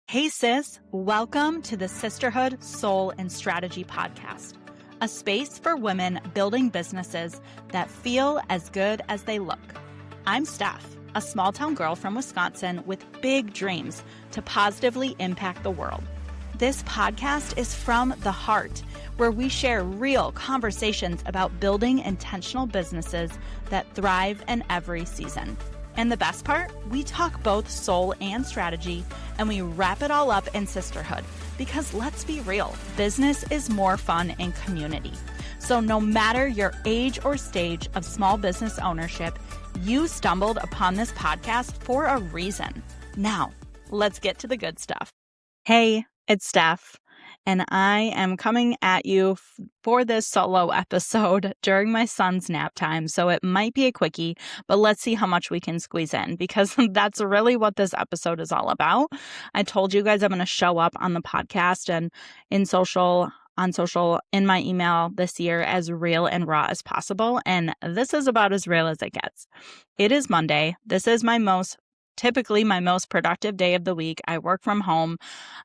Hey sis, welcome to the Sisterhood, Soul, and Strategy podcast, a space for women building businesses that feel as good as they look. I'm Steph, a small town girl from Wisconsin with big dreams to positively impact the world. This podcast is from the heart, where we share real conversations about building intentional businesses that thrive in every season. And the best part, we talk both soul and strategy, and we wrap it all up in sisterhood. Because let's be real, business is more fun in community. So no matter your age or stage of small business ownership, you stumbled upon this podcast for a reason. Now, let's get to the good stuff. Hey, it's Steph, and I am coming at you for this solo episode during my son's nap time, so it might be a quickie, but let's see how much we can squeeze in, because that's really what this episode is all about. I told you guys I'm going to show up on the podcast and on social, in my email this year as real and raw as possible, and this is about as real as it gets. It is Monday. This is typically my most productive day of the week. I work from home.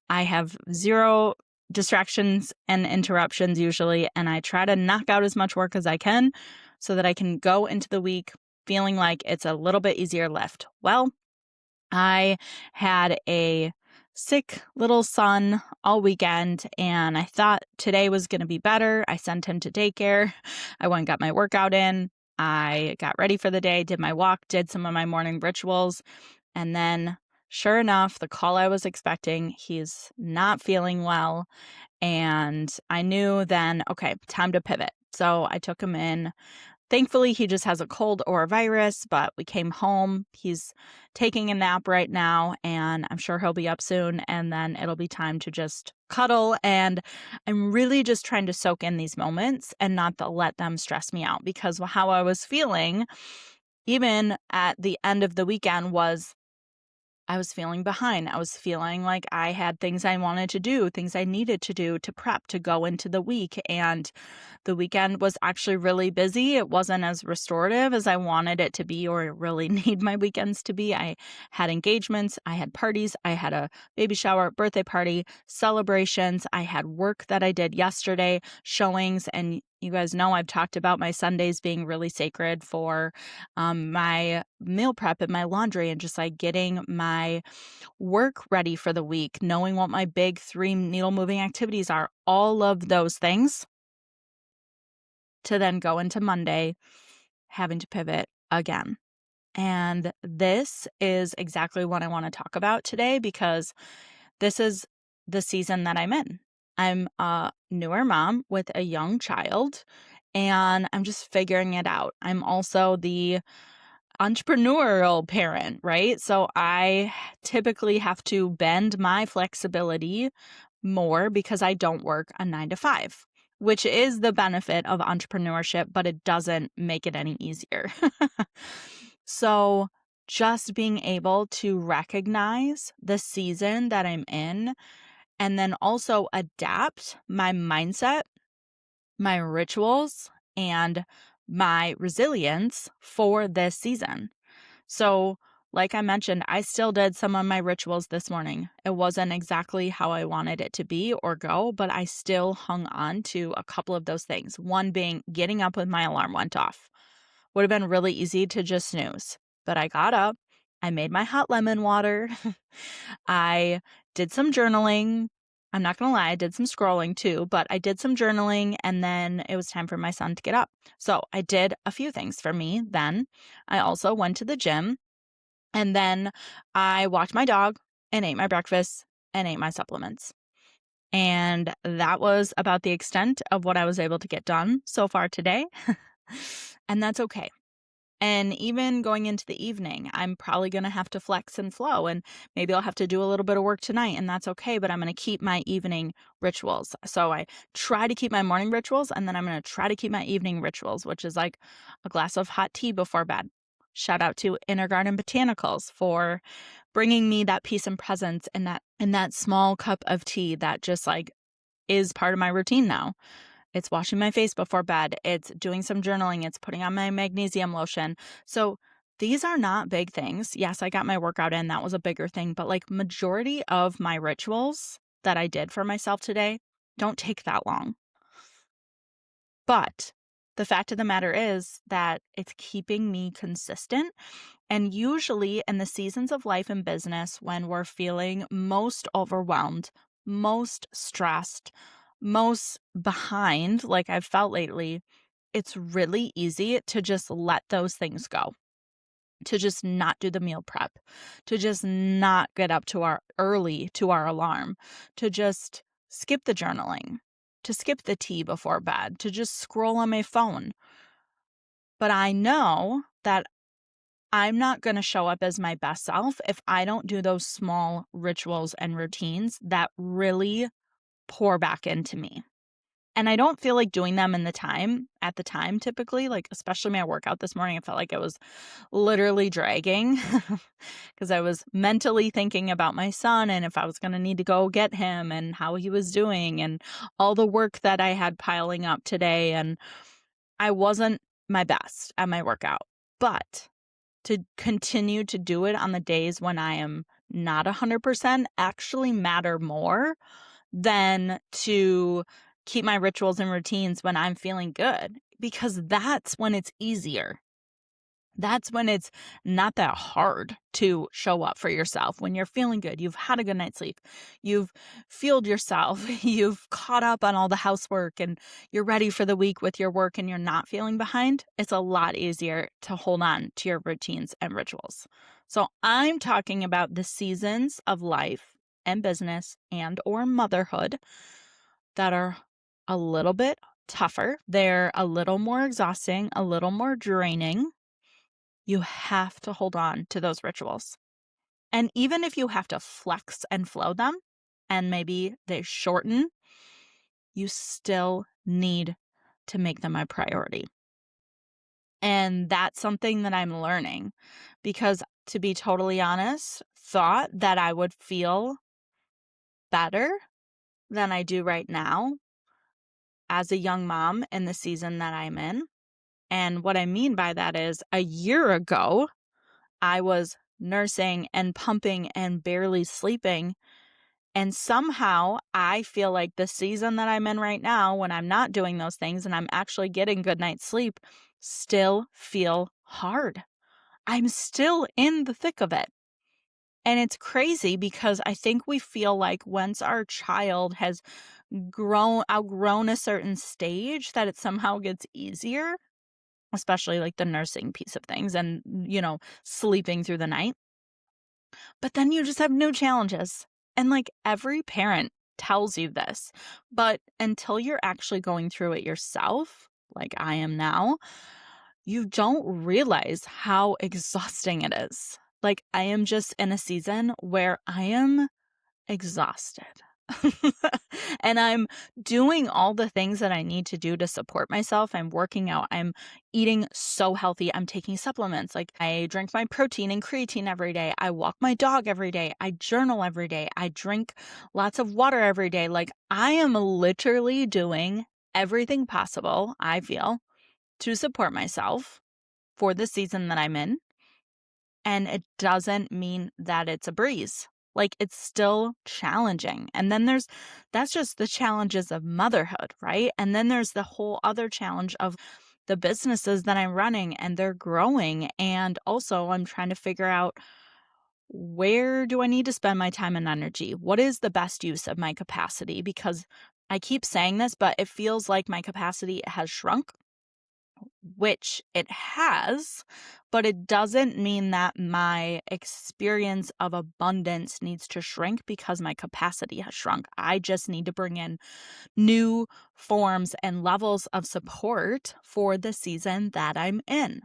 I have zero distractions and interruptions usually, and I try to knock out as much work as I can so that I can go into the week feeling like it's a little bit easier lift. Well, I had a sick little son all weekend, and I thought today was going to be better. I sent him to daycare. I went and got my workout in. I got ready for the day, did my walk, did some of my morning rituals, and then sure enough, the call I was expecting, he's not feeling well. And I knew then, okay, time to pivot. So I took him in. Thankfully, he just has a cold or a virus, but we came home. He's taking a nap right now, and I'm sure he'll be up soon. And then it'll be time to just cuddle. And I'm really just trying to soak in these moments and not to let them stress me out, because how I was feeling, even at the end of the weekend, was I was feeling behind. I was feeling like I had things I wanted to do, things I needed to do to prep to go into the week. And the weekend was actually really busy. It wasn't as restorative as I wanted it to be or really need my weekends to be. I had engagements, I had parties, I had a baby shower, birthday party, celebrations. I had work that I did yesterday, showings, and you guys know I've talked about my Sundays being really sacred for my meal prep and my laundry and just like getting my work ready for the week, knowing what my big 3 needle moving activities are, all of those things, to then go into Monday having to pivot again. And this is exactly what I want to talk about today, because this is the season that I'm in. I'm a newer mom with a young child, and I'm just figuring it out. I'm also the entrepreneurial parent, right? So I typically have to bend my flexibility more because I don't work a 9 to 5, which is the benefit of entrepreneurship, but it doesn't make it any easier. So just being able to recognize the season that I'm in, and then also adapt my mindset, my rituals, and my resilience for this season. So, like I mentioned, I still did some of my rituals this morning. It wasn't exactly how I wanted it to be or go, but I still hung on to a couple of those things. One being getting up when my alarm went off. Would have been really easy to just snooze, but I got up. I made my hot lemon water. I did some journaling. I'm not going to lie, I did some scrolling too, but I did some journaling, and then it was time for my son to get up. So I did a few things for me then. I also went to the gym, and then I walked my dog and ate my breakfast and ate my supplements. And that was about the extent of what I was able to get done so far today. And that's okay. And even going into the evening, I'm probably going to have to flex and flow, and maybe I'll have to do a little bit of work tonight, and that's okay, but I'm going to keep my evening rituals. So I try to keep my morning rituals, and then I'm going to try to keep my evening rituals, which is like a glass of hot tea before bed. Shout out to Inner Garden Botanicals for bringing me that peace and presence and that small cup of tea that just like is part of my routine now. It's washing my face before bed. It's doing some journaling. It's putting on my magnesium lotion. So these are not big things. Yes, I got my workout in. That was a bigger thing. But like majority of my rituals that I did for myself today don't take that long. But the fact of the matter is that it's keeping me consistent. And usually in the seasons of life and business, when we're feeling most overwhelmed, most stressed, most behind, like I've felt lately, it's really easy to just let those things go, to just not do the meal prep, to just not get up to our alarm, to just skip the journaling, to skip the tea before bed, to just scroll on my phone. But I know that I'm not going to show up as my best self if I don't do those small rituals and routines that really pour back into me. And I don't feel like doing them at the time typically, like especially my workout this morning, I felt like it was literally dragging because I was mentally thinking about my son and if I was going to need to go get him and how he was doing and all the work that I had piling up today. And I wasn't my best at my workout, but to continue to do it on the days when I am not 100% actually matter more than to keep my rituals and routines when I'm feeling good, because that's when it's easier. That's when it's not that hard to show up for yourself. When you're feeling good, you've had a good night's sleep, you've fueled yourself, you've caught up on all the housework, and you're ready for the week with your work and you're not feeling behind, it's a lot easier to hold on to your routines and rituals. So I'm talking about the seasons of life and business and or motherhood that are a little bit tougher. They're a little more exhausting, a little more draining. You have to hold on to those rituals. And even if you have to flex and flow them, and maybe they shorten, you still need to make them a priority. And that's something that I'm learning because, to be totally honest, thought that I would feel better than I do right now as a young mom in the season that I'm in. And what I mean by that is a year ago, I was nursing and pumping and barely sleeping. And somehow I feel like the season that I'm in right now, when I'm not doing those things and I'm actually getting good night's sleep, still feel hard. I'm still in the thick of it. And it's crazy because I think we feel like once our child has outgrown a certain stage, that it somehow gets easier, especially like the nursing piece of things and, sleeping through the night. But then you just have new challenges. And like every parent tells you this, but until you're actually going through it yourself, like I am now, you don't realize how exhausting it is. Like I am just in a season where I am exhausted. And I'm doing all the things that I need to do to support myself. I'm working out. I'm eating so healthy. I'm taking supplements. Like I drink my protein and creatine every day. I walk my dog every day. I journal every day. I drink lots of water every day. Like I am literally doing everything possible, I feel, to support myself for the season that I'm in. And it doesn't mean that it's a breeze. Like it's still challenging. And then that's just the challenges of motherhood, right? And then there's the whole other challenge of the businesses that I'm running and they're growing. And also I'm trying to figure out, where do I need to spend my time and energy? What is the best use of my capacity? Because I keep saying this, but it feels like my capacity has shrunk, which it has, but it doesn't mean that my experience of abundance needs to shrink because my capacity has shrunk. I just need to bring in new forms and levels of support for the season that I'm in.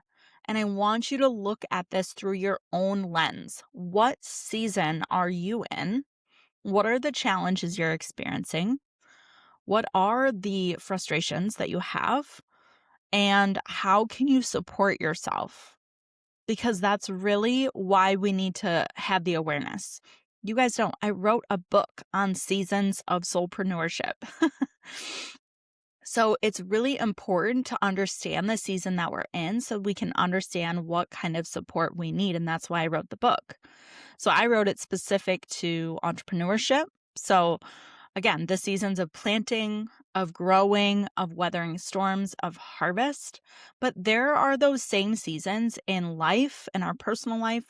And I want you to look at this through your own lens. What season are you in? What are the challenges you're experiencing? What are the frustrations that you have? And how can you support yourself? Because that's really why we need to have the awareness. You guys don't. I wrote a book on seasons of soulpreneurship. So it's really important to understand the season that we're in so we can understand what kind of support we need. And that's why I wrote the book. So I wrote it specific to entrepreneurship. So again, the seasons of planting, of growing, of weathering storms, of harvest. But there are those same seasons in life, in our personal life,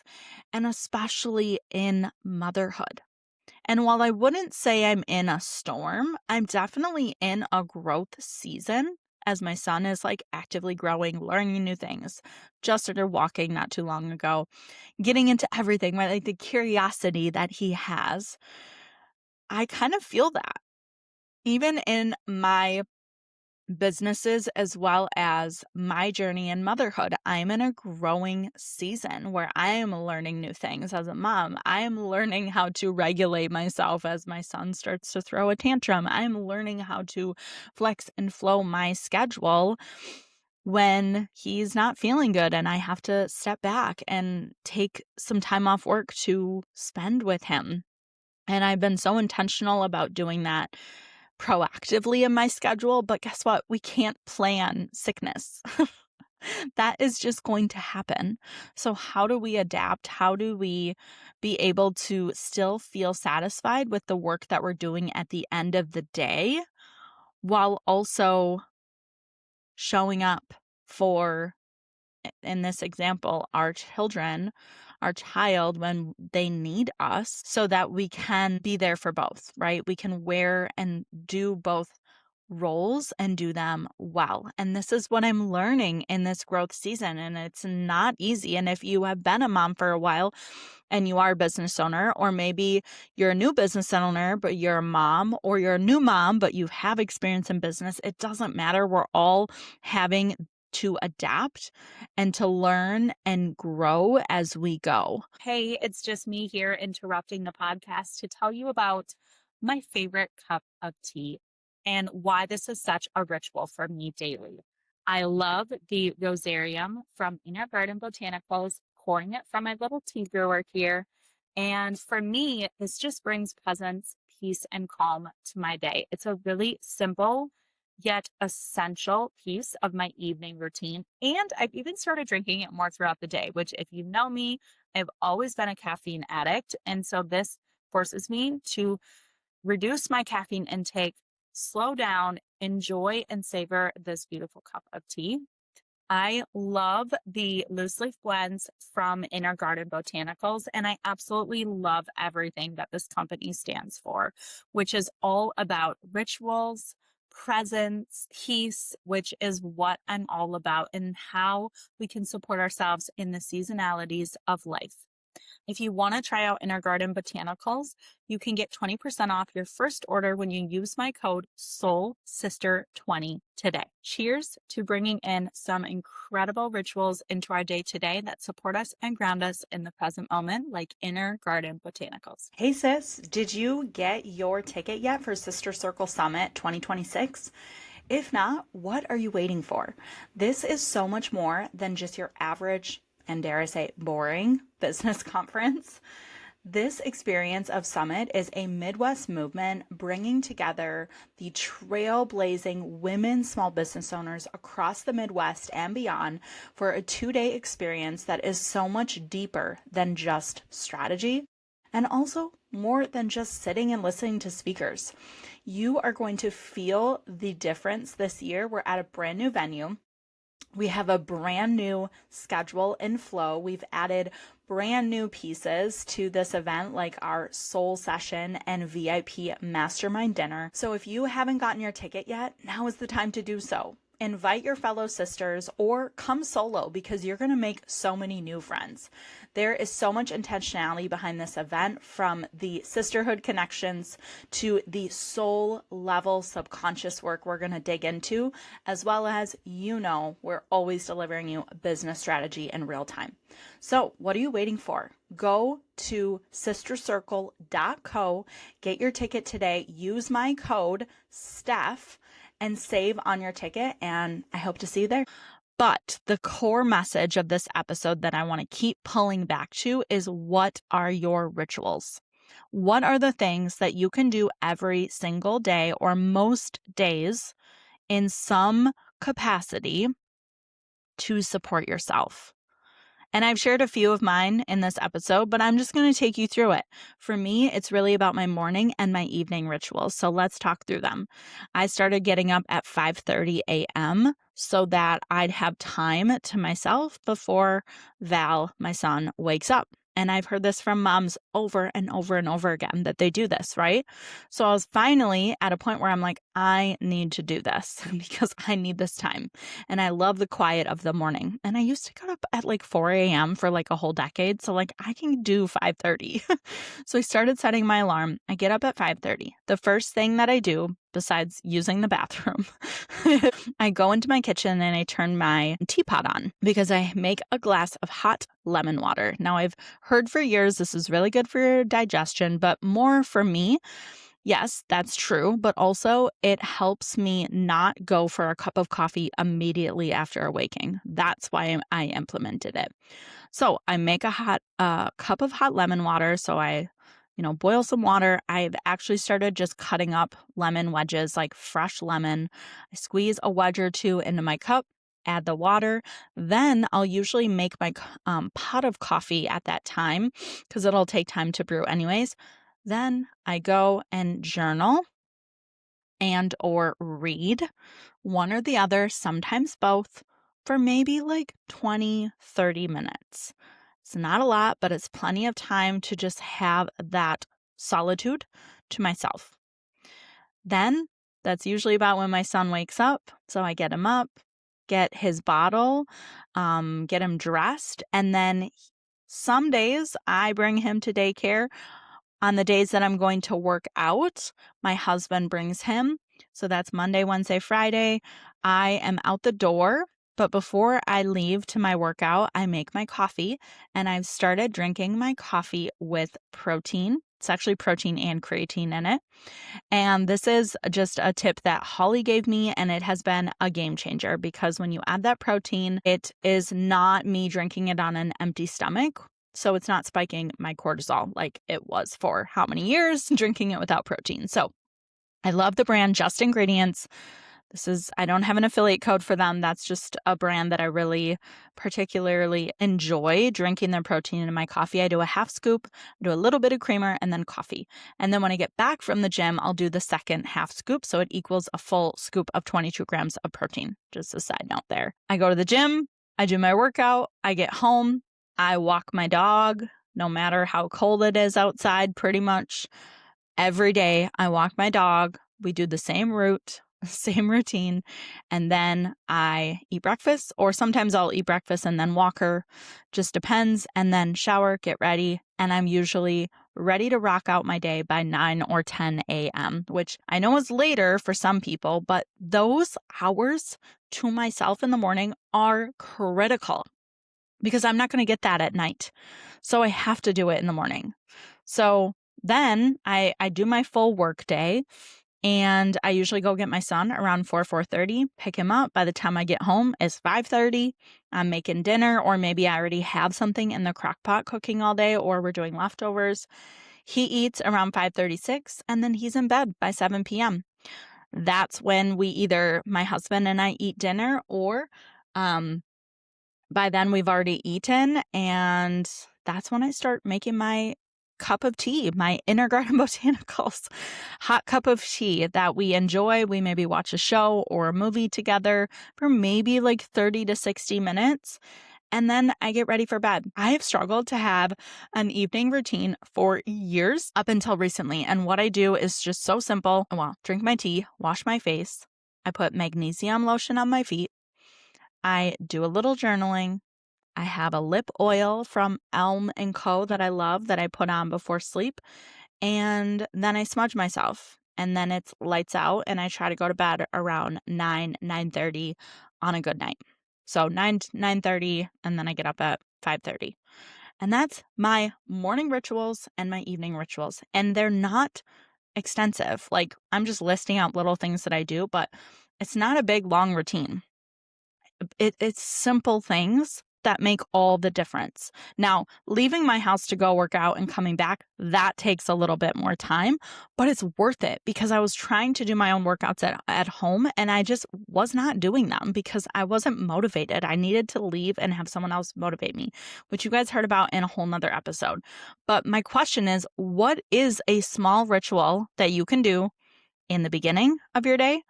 and especially in motherhood. And while I wouldn't say I'm in a storm, I'm definitely in a growth season as my son is like actively growing, learning new things. Just started walking not too long ago, getting into everything, right? Like the curiosity that he has. I kind of feel that even in my businesses as well as my journey in motherhood. I'm in a growing season where I am learning new things as a mom. I am learning how to regulate myself as my son starts to throw a tantrum. I'm learning how to flex and flow my schedule when he's not feeling good and I have to step back and take some time off work to spend with him. And I've been so intentional about doing that proactively in my schedule, but guess what? We can't plan sickness. That is just going to happen. So how do we adapt? How do we be able to still feel satisfied with the work that we're doing at the end of the day while also showing up for, in this example, our children, our child when they need us so that we can be there for both, right? We can wear and do both roles and do them well. And this is what I'm learning in this growth season. And it's not easy. And if you have been a mom for a while and you are a business owner, or maybe you're a new business owner, but you're a mom, or you're a new mom, but you have experience in business, it doesn't matter. We're all having to adapt and to learn and grow as we go. Hey, it's just me here interrupting the podcast to tell you about my favorite cup of tea and why this is such a ritual for me daily. I love the Rosarium from Inner Garden Botanicals, pouring it from my little tea brewer here. And for me, this just brings presence, peace, and calm to my day. It's a really simple yet essential piece of my evening routine. And I've even started drinking it more throughout the day, which, if you know me, I've always been a caffeine addict. And so this forces me to reduce my caffeine intake, slow down, enjoy and savor this beautiful cup of tea. I love the loose leaf blends from Inner Garden Botanicals, and I absolutely love everything that this company stands for, which is all about rituals, presence, peace, which is what I'm all about, and how we can support ourselves in the seasonalities of life. If you want to try out Inner Garden Botanicals, you can get 20% off your first order when you use my code SOULSISTER20 today. Cheers to bringing in some incredible rituals into our day today that support us and ground us in the present moment, like Inner Garden Botanicals. Hey sis, did you get your ticket yet for Sister Circle Summit 2026? If not, what are you waiting for? This is so much more than just your average, and dare I say, boring business conference. This experience of Summit is a Midwest movement bringing together the trailblazing women small business owners across the Midwest and beyond for a 2-day experience that is so much deeper than just strategy and also more than just sitting and listening to speakers. You are going to feel the difference this year. We're at a brand new venue. We have a brand new schedule and flow. We've added brand new pieces to this event, like our soul session and VIP mastermind dinner. So if you haven't gotten your ticket yet, now is the time to do so. Invite your fellow sisters or come solo because you're going to make so many new friends. There is so much intentionality behind this event, from the sisterhood connections to the soul level subconscious work we're going to dig into, as well as, we're always delivering you business strategy in real time. So what are you waiting for? Go to sistercircle.co, get your ticket today, use my code STEPH, and save on your ticket, and I hope to see you there. But the core message of this episode that I want to keep pulling back to is, what are your rituals? What are the things that you can do every single day or most days in some capacity to support yourself. And I've shared a few of mine in this episode, but I'm just going to take you through it. For me, it's really about my morning and my evening rituals. So let's talk through them. I started getting up at 5:30 a.m. so that I'd have time to myself before Val, my son, wakes up. And I've heard this from moms over and over and over again that they do this, right? So I was finally at a point where I'm like, I need to do this because I need this time. And I love the quiet of the morning. And I used to get up at like 4 a.m. for like a whole decade. So like I can do 5:30. So I started setting my alarm. I get up at 5:30. The first thing that I do, besides using the bathroom, I go into my kitchen and I turn my teapot on because I make a glass of hot lemon water. Now, I've heard for years this is really good for your digestion, but more for me. Yes, that's true, but also it helps me not go for a cup of coffee immediately after awaking. That's why I implemented it. So I make a cup of hot lemon water. So I, boil some water. I've actually started just cutting up lemon wedges, like fresh lemon. I squeeze a wedge or two into my cup, add the water. Then I'll usually make my pot of coffee at that time because it'll take time to brew anyways. Then I go and journal and or read, one or the other, sometimes both, for maybe like 20, 30 minutes. It's not a lot, but it's plenty of time to just have that solitude to myself. Then that's usually about when my son wakes up. So I get him up, get his bottle, get him dressed, and then some days I bring him to daycare. On the days that I'm going to work out, my husband brings him. So that's Monday, Wednesday, Friday. I am out the door, but before I leave to my workout, I make my coffee, and I've started drinking my coffee with protein. It's actually protein and creatine in it. And this is just a tip that Holly gave me, and it has been a game changer because when you add that protein, it is not me drinking it on an empty stomach. So it's not spiking my cortisol like it was for how many years drinking it without protein. So I love the brand Just Ingredients. I don't have an affiliate code for them. That's just a brand that I really particularly enjoy drinking their protein in my coffee. I do a half scoop, I do a little bit of creamer, and then coffee. And then when I get back from the gym, I'll do the second half scoop. So it equals a full scoop of 22 grams of protein. Just a side note there. I go to the gym, I do my workout, I get home, I walk my dog, no matter how cold it is outside, pretty much every day I walk my dog. We do the same route, same routine, and then I eat breakfast, or sometimes I'll eat breakfast and then walk her, just depends, and then shower, get ready, and I'm usually ready to rock out my day by 9 or 10 a.m., which I know is later for some people, but those hours to myself in the morning are critical because I'm not going to get that at night. So I have to do it in the morning. So then I do my full work day, and I usually go get my son around 4:30, pick him up. By the time I get home, it's 5:30. I'm making dinner, or maybe I already have something in the crock pot cooking all day, or we're doing leftovers. He eats around 5:36, and then he's in bed by 7 p.m. That's when my husband and I eat dinner, or by then we've already eaten, and that's when I start making my cup of tea, my Inner Garden Botanicals hot cup of tea that we enjoy. We maybe watch a show or a movie together for maybe like 30 to 60 minutes. And then I get ready for bed. I have struggled to have an evening routine for years up until recently. And what I do is just so simple. Well, drink my tea, wash my face. I put magnesium lotion on my feet. I do a little journaling. I have a lip oil from Elm & Co. that I love that I put on before sleep. And then I smudge myself. And then it's lights out, and I try to go to bed around 9:30 on a good night. So 9:30, and then I get up at 5:30. And that's my morning rituals and my evening rituals. And they're not extensive. Like, I'm just listing out little things that I do, but it's not a big, long routine. It's simple things that make all the difference. Now, leaving my house to go work out and coming back, that takes a little bit more time, but it's worth it because I was trying to do my own workouts at home and I just was not doing them because I wasn't motivated. I needed to leave and have someone else motivate me, which you guys heard about in a whole nother episode. But my question is, what is a small ritual that you can do in the beginning of your day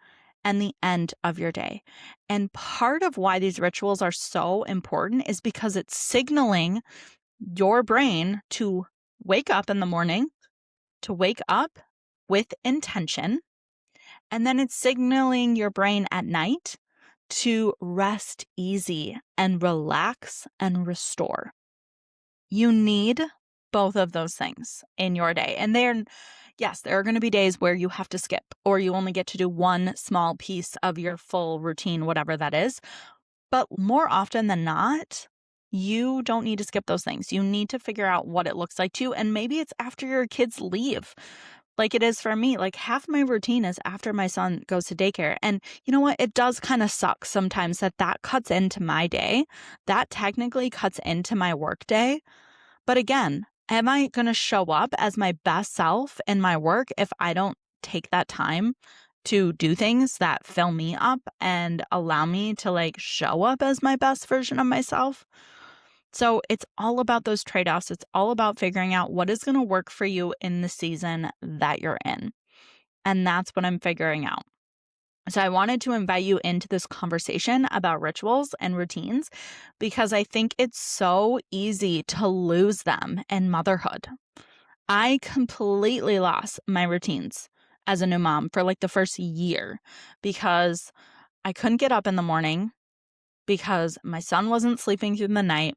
and the end of your day? And part of why these rituals are so important is because it's signaling your brain to wake up in the morning, to wake up with intention, and then it's signaling your brain at night to rest easy and relax and restore. You need both of those things in your day. And yes, there are going to be days where you have to skip or you only get to do one small piece of your full routine, whatever that is. But more often than not, you don't need to skip those things. You need to figure out what it looks like to you. And maybe it's after your kids leave, like it is for me. Like half my routine is after my son goes to daycare. And you know what? It does kind of suck sometimes that cuts into my day. That technically cuts into my work day. But again, am I going to show up as my best self in my work if I don't take that time to do things that fill me up and allow me to like show up as my best version of myself? So it's all about those trade-offs. It's all about figuring out what is going to work for you in the season that you're in. And that's what I'm figuring out. So I wanted to invite you into this conversation about rituals and routines because I think it's so easy to lose them in motherhood. I completely lost my routines as a new mom for like the first year because I couldn't get up in the morning because my son wasn't sleeping through the night.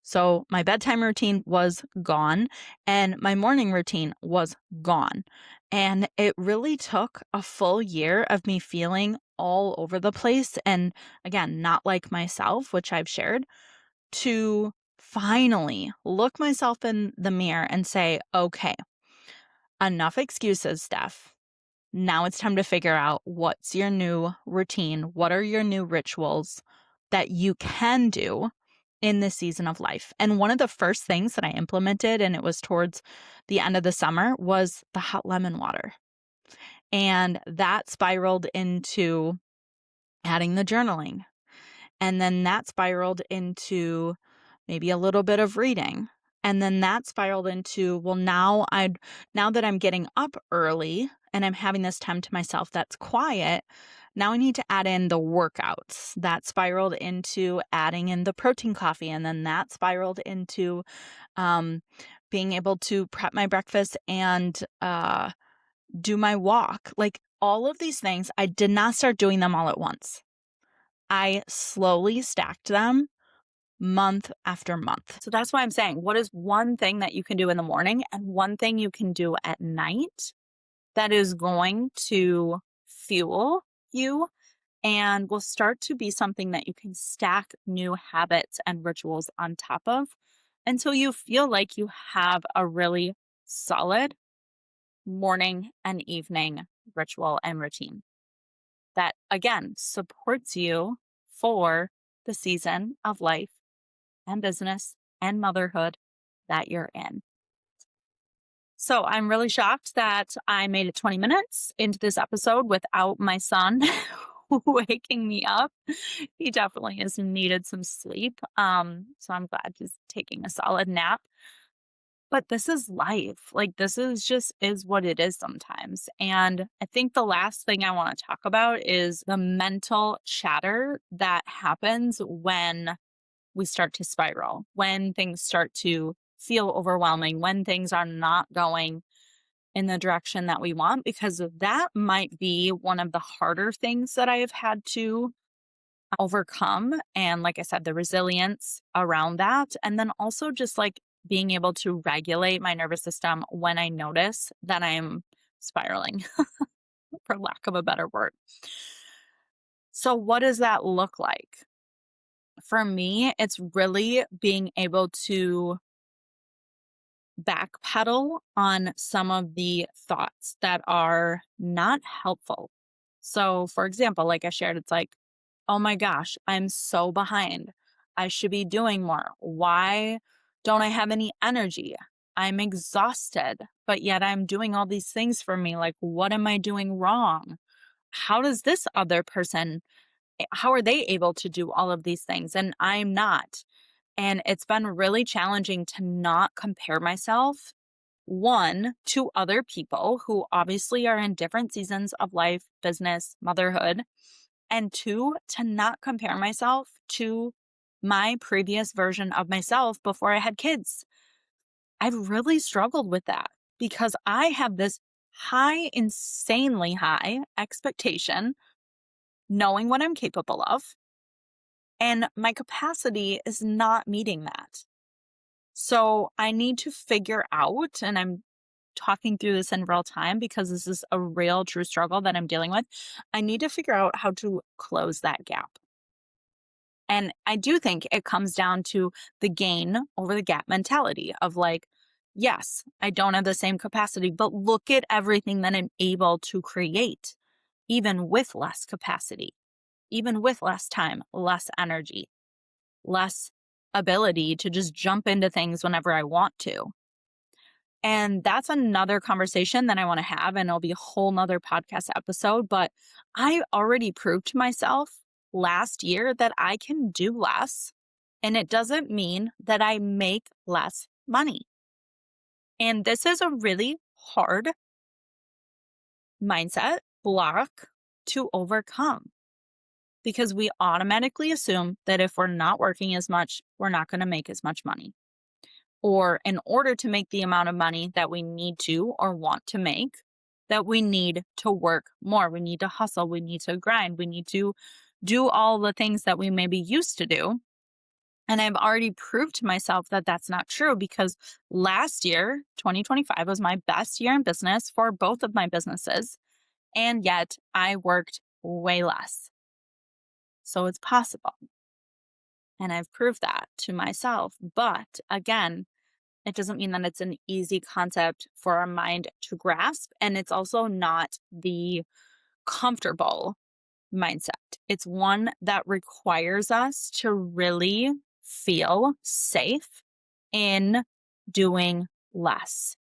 So my bedtime routine was gone and my morning routine was gone. And it really took a full year of me feeling all over the place and again, not like myself, which I've shared, to finally look myself in the mirror and say, okay, enough excuses, Steph. Now it's time to figure out what's your new routine. What are your new rituals that you can do in this season of life? And one of the first things that I implemented, and it was towards the end of the summer, was the hot lemon water. And that spiraled into adding the journaling. And then that spiraled into maybe a little bit of reading. And then that spiraled into, well, now that I'm getting up early and I'm having this time to myself that's quiet, now I need to add in the workouts. That spiraled into adding in the protein coffee. And then that spiraled into being able to prep my breakfast and do my walk. Like all of these things, I did not start doing them all at once. I slowly stacked them month after month. So that's why I'm saying, what is one thing that you can do in the morning and one thing you can do at night that is going to fuel you and will start to be something that you can stack new habits and rituals on top of until you feel like you have a really solid morning and evening ritual and routine that, again, supports you for the season of life and business and motherhood that you're in. So I'm really shocked that I made it 20 minutes into this episode without my son waking me up. He definitely has needed some sleep. So I'm glad he's taking a solid nap. But this is life. Like this is what it is sometimes. And I think the last thing I want to talk about is the mental chatter that happens when we start to spiral, when things start to feel overwhelming, when things are not going in the direction that we want, because that might be one of the harder things that I have had to overcome. And like I said, the resilience around that. And then also just like being able to regulate my nervous system when I notice that I'm spiraling, for lack of a better word. So, what does that look like? For me, it's really being able to backpedal on some of the thoughts that are not helpful. So, for example, like I shared, it's like, oh my gosh, I'm so behind. I should be doing more. Why don't I have any energy? I'm exhausted, but yet I'm doing all these things for me. Like, what am I doing wrong? How does this other person, how are they able to do all of these things? And I'm not. And it's been really challenging to not compare myself, one, to other people who obviously are in different seasons of life, business, motherhood, and two, to not compare myself to my previous version of myself before I had kids. I've really struggled with that because I have this high, insanely high expectation, knowing what I'm capable of, and my capacity is not meeting that. So I need to figure out, and I'm talking through this in real time because this is a real true struggle that I'm dealing with. I need to figure out how to close that gap. And I do think it comes down to the gain over the gap mentality of like, yes, I don't have the same capacity, but look at everything that I'm able to create, even with less capacity, even with less time, less energy, less ability to just jump into things whenever I want to. And that's another conversation that I want to have, and it'll be a whole nother podcast episode. But I already proved to myself last year that I can do less, and it doesn't mean that I make less money. And this is a really hard mindset block to overcome because we automatically assume that if we're not working as much, we're not going to make as much money. Or in order to make the amount of money that we need to or want to make, that we need to work more. We need to hustle. We need to grind. We need to do all the things that we maybe used to do. And I've already proved to myself that that's not true because last year, 2025, was my best year in business for both of my businesses. And yet I worked way less. So it's possible. And I've proved that to myself. But again, it doesn't mean that it's an easy concept for our mind to grasp. And it's also not the comfortable mindset. It's one that requires us to really feel safe in doing less,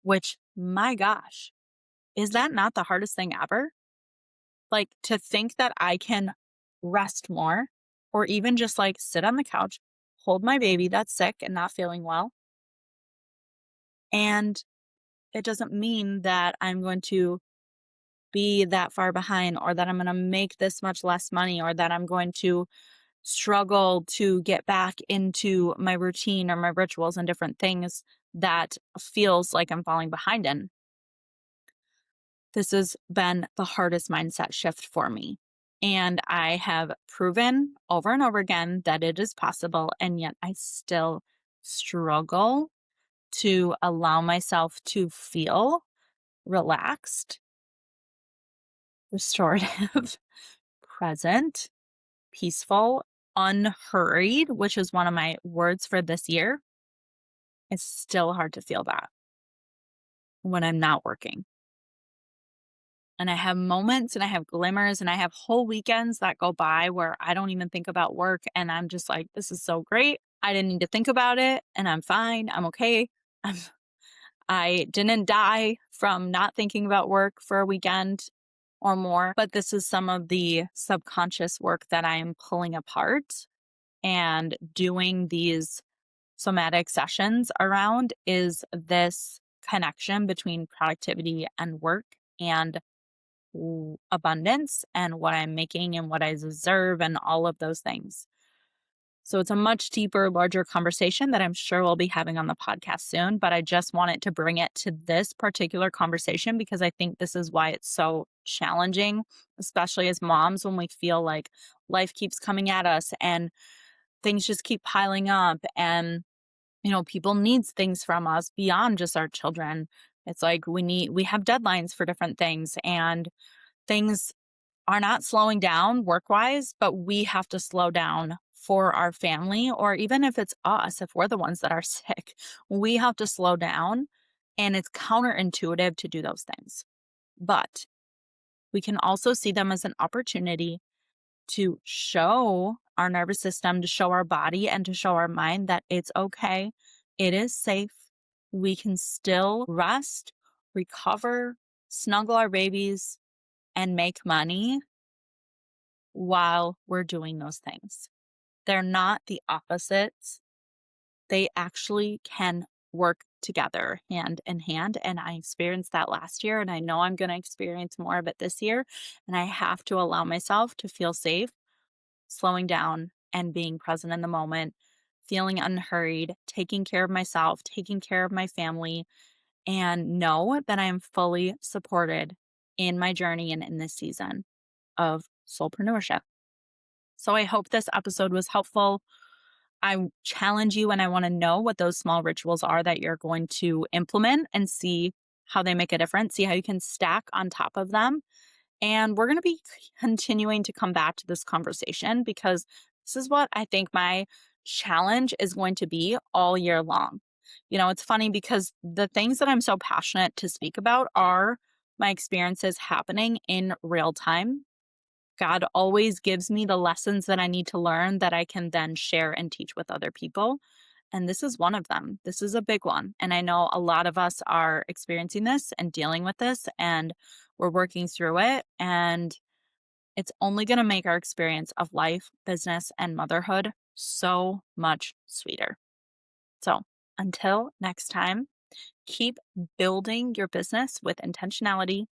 which, my gosh, is that not the hardest thing ever? Like to think that I can rest more or even just like sit on the couch, hold my baby that's sick and not feeling well. And it doesn't mean that I'm going to be that far behind or that I'm going to make this much less money or that I'm going to struggle to get back into my routine or my rituals and different things that feels like I'm falling behind in. This has been the hardest mindset shift for me. And I have proven over and over again that it is possible. And yet I still struggle to allow myself to feel relaxed, restorative, present, peaceful, unhurried, which is one of my words for this year. It's still hard to feel that when I'm not working. And I have moments and I have glimmers and I have whole weekends that go by where I don't even think about work. And I'm just like, this is so great. I didn't need to think about it. And I'm fine. I'm okay. I didn't die from not thinking about work for a weekend or more. But this is some of the subconscious work that I am pulling apart and doing these somatic sessions around is this connection between productivity and work and abundance and what I'm making and what I deserve and all of those things. So it's a much deeper, larger conversation that I'm sure we'll be having on the podcast soon, but I just wanted to bring it to this particular conversation because I think this is why it's so challenging, especially as moms, when we feel like life keeps coming at us and things just keep piling up and, you know, people needs things from us beyond just our children. It's like we have deadlines for different things and things are not slowing down work-wise, but we have to slow down for our family, or even if it's us, if we're the ones that are sick, we have to slow down. And it's counterintuitive to do those things. But we can also see them as an opportunity to show our nervous system, to show our body, and to show our mind that it's okay. It is safe. We can still rest, recover, snuggle our babies, and make money while we're doing those things. They're not the opposites. They actually can work together hand in hand. And I experienced that last year, and I know I'm going to experience more of it this year. And I have to allow myself to feel safe, slowing down and being present in the moment, feeling unhurried, taking care of myself, taking care of my family, and know that I am fully supported in my journey and in this season of soulpreneurship. So I hope this episode was helpful. I challenge you, and I want to know what those small rituals are that you're going to implement and see how they make a difference, see how you can stack on top of them. And we're going to be continuing to come back to this conversation because this is what I think my challenge is going to be all year long. It's funny because the things that I'm so passionate to speak about are my experiences happening in real time. God always gives me the lessons that I need to learn that I can then share and teach with other people. And this is one of them. This is a big one. And I know a lot of us are experiencing this and dealing with this, and we're working through it. And it's only going to make our experience of life, business, and motherhood so much sweeter. So until next time, keep building your business with intentionality,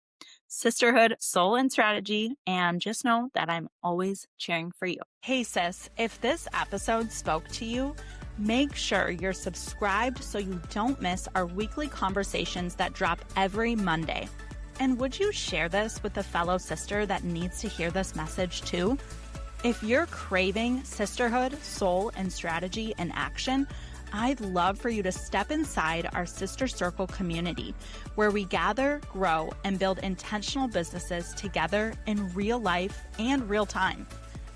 sisterhood, soul, and strategy, and just know that I'm always cheering for you. Hey sis, if this episode spoke to you, make sure you're subscribed so you don't miss our weekly conversations that drop every Monday. And would you share this with a fellow sister that needs to hear this message too? If you're craving sisterhood, soul, and strategy in action, I'd love for you to step inside our Sister Circle community, where we gather, grow, and build intentional businesses together in real life and real time.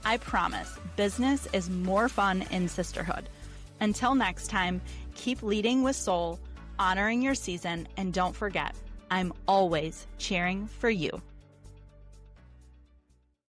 I promise, business is more fun in sisterhood. Until next time, keep leading with soul, honoring your season, and don't forget, I'm always cheering for you.